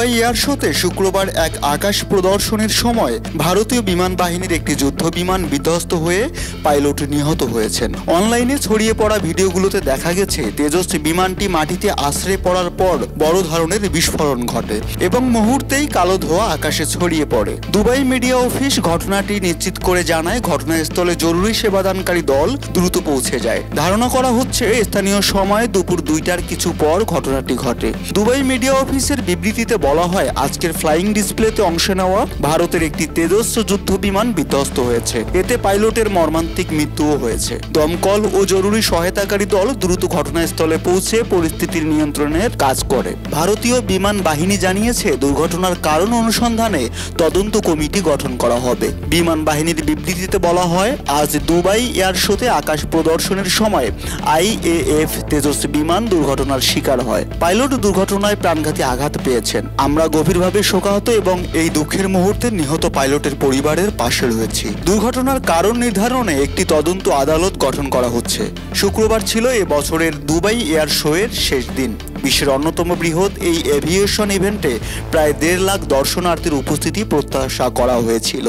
Dubai air শোতে শুক্রবার এক আকাশ প্রদর্শনের সময় ভারতীয় বিমান বাহিনীর একটি যুদ্ধ বিমান বিধ্বস্ত হয়ে পাইলট নিহত হয়েছেন। অনলাইনে ছড়িয়ে পড়া ভিডিওগুলোতে দেখা গেছে তেজস বিমানটি মাটিতে আছড়ে পড়ার পর বড় ধরনের বিস্ফোরণ ঘটে এবং মুহূর্তেই কালো ধোঁয়া আকাশে ছড়িয়ে পড়ে। দুবাই মিডিয়া অফিস ঘটনাটি নিশ্চিত করে জানায়, ঘটনাস্থলে জরুরি সেবাদানকারী দল দ্রুত পৌঁছে যায়। ধারণা করা হচ্ছে স্থানীয় সময় দুপুর 2টার কিছু পর ঘটনাটি ঘটে। দুবাই মিডিয়া অফিসের বিবৃতিতে বলা হয়, আজকের ফ্লাইং ডিসপ্লেতে অংশ নেওয়া ভারতের একটি তেজস যুদ্ধ বিমান বিধ্বস্ত হয়েছে। এতে পাইলটের মর্মান্তিক মৃত্যুও হয়েছে। দমকল ও জরুরি সহায়তাকারী দল দ্রুত ঘটনাস্থলে পৌঁছে পরিস্থিতির নিয়ন্ত্রণের কাজ করে। ভারতীয় বিমান বাহিনী জানিয়েছে, দুর্ঘটনার কারণ অনুসন্ধানে তদন্ত কমিটি গঠন করা হবে। বিমান বাহিনীর বিবৃতিতে বলা হয়, আজ দুবাই এয়ার শোতে আকাশ প্রদর্শনের সময় IAF তেজস বিমান দুর্ঘটনার শিকার হয়। পাইলট দুর্ঘটনায় প্রাণঘাতী আঘাত পেয়েছেন। আমরা গভীরভাবে শোকাহত এবং এই দুঃখের মুহূর্তে নিহত পাইলটের পরিবারের পাশে রয়েছি। দুর্ঘটনার কারণ নির্ধারণে একটি তদন্ত আদালত গঠন করা হচ্ছে। শুক্রবার ছিল এ বছরের দুবাই এয়ার শো এর শেষ দিন। বিশ্বের অন্যতম বৃহৎ এই এভিয়েশন ইভেন্টে প্রায় 1.5 লাখ দর্শনার্থীর উপস্থিতি প্রত্যাশা করা হয়েছিল।